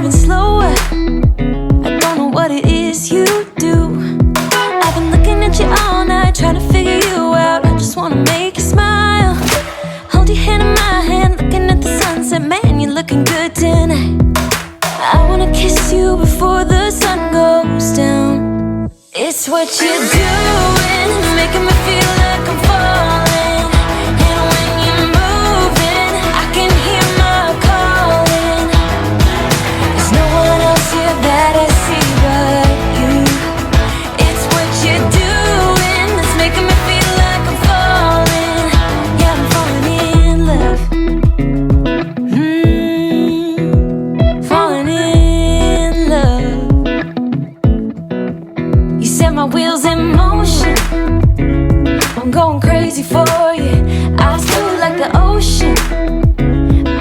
moving slower. I don't know what it is you do. I've been looking at you all night, trying to figure you out. I just wanna make you smile. Hold your hand in my hand, looking at the sunset. Man, you're looking good tonight. I wanna kiss you before the sun goes down. It's what you're doing, making me feel like I'm falling. And when you're moving, I can hear my calling. There's no one else here that I see but you. It's what you're doing that's making me feel like I'm falling. Yeah, I'm falling in love. Falling in love. You set my wheels in motion. I'm going crazy for you. Eyes blue like the ocean.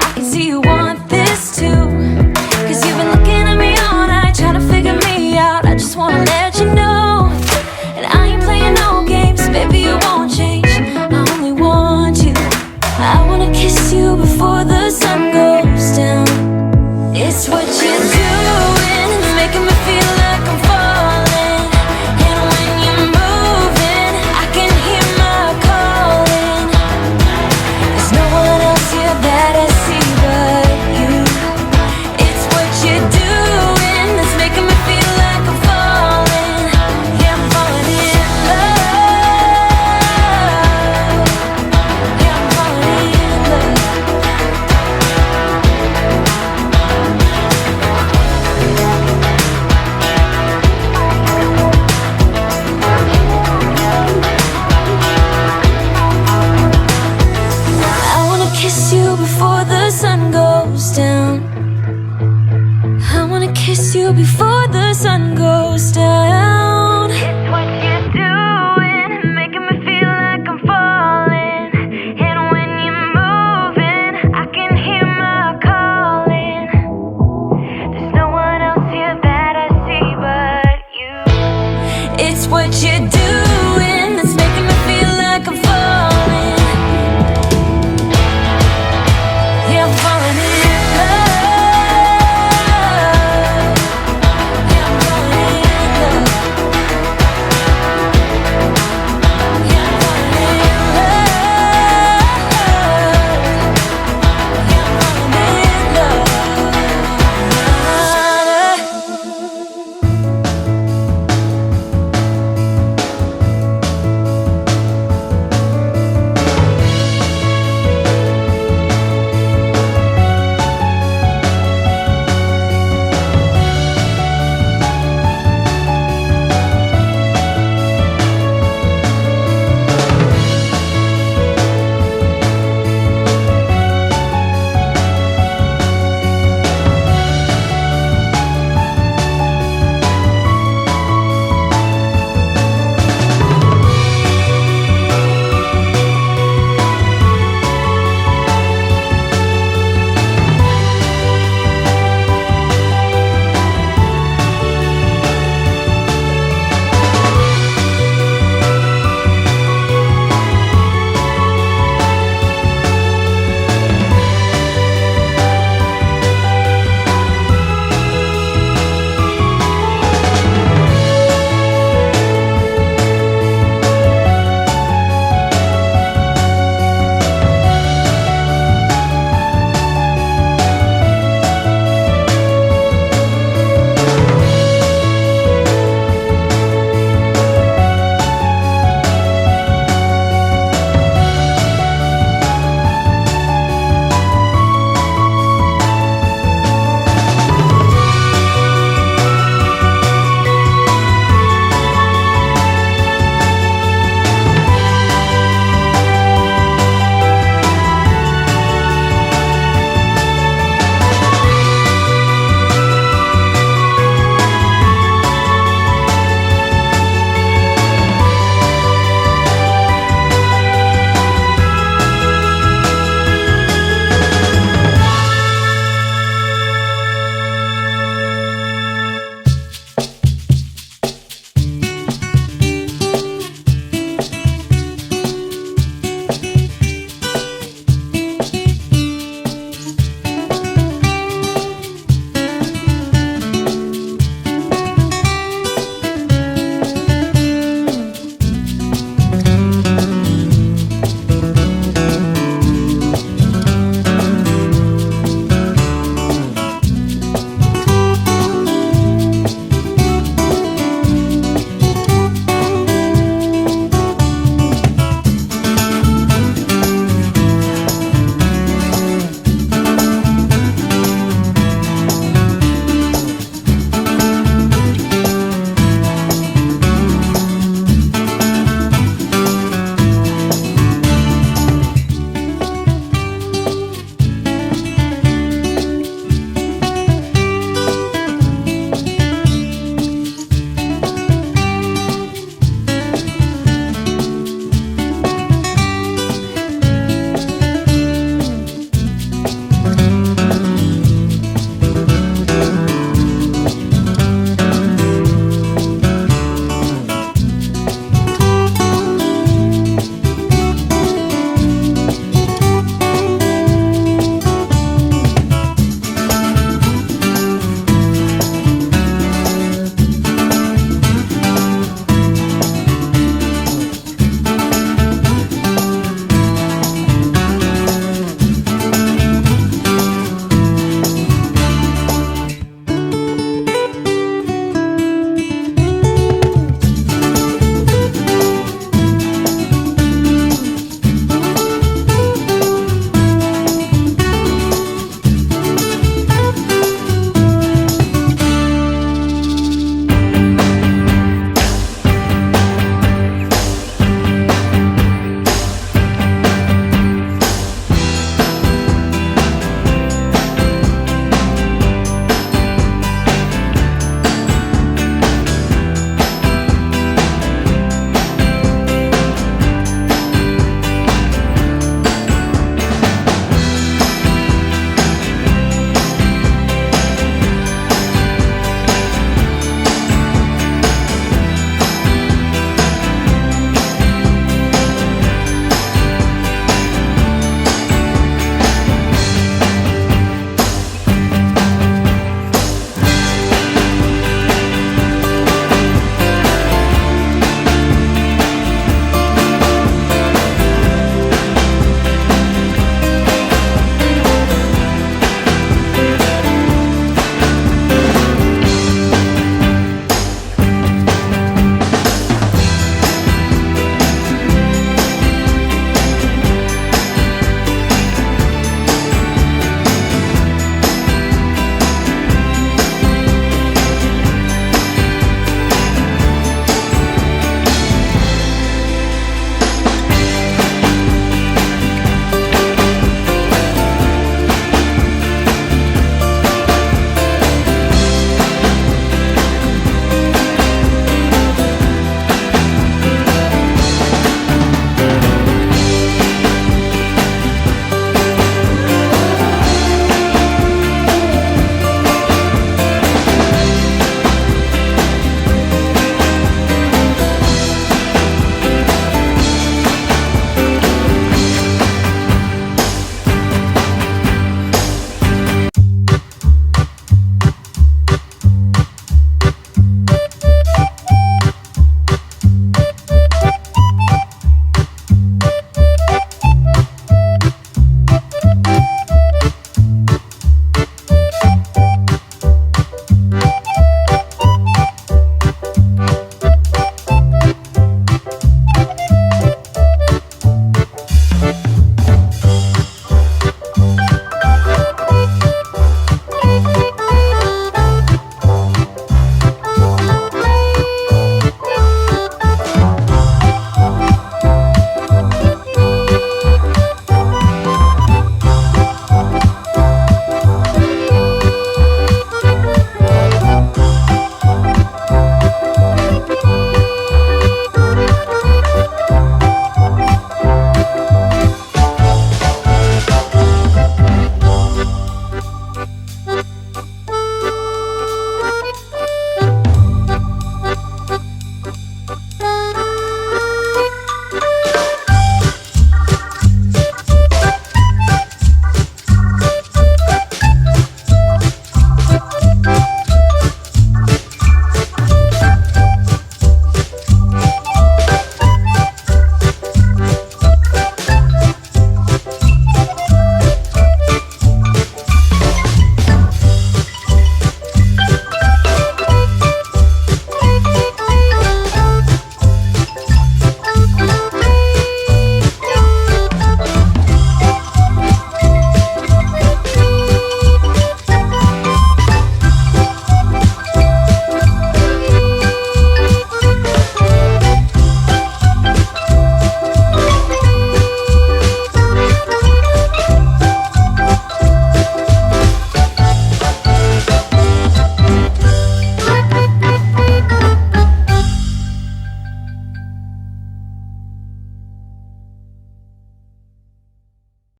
I can see you want this too. Cause you've been looking at me all night, trying to figure me out. I just wanna let you know. And I ain't playing no games, baby, you won't change. I only want you. I wanna kiss you before the sun goes down. It's what you're doing, it's making me feel like I'm falling. And when you're moving, I can hear my calling. There's no one else here that I see but you. It's what you're doing that's making me feel like I'm falling. Yeah, I'm falling in love. Yeah, I'm falling in love. I wanna kiss you before the sun goes down. I wanna kiss you before the sun goes down.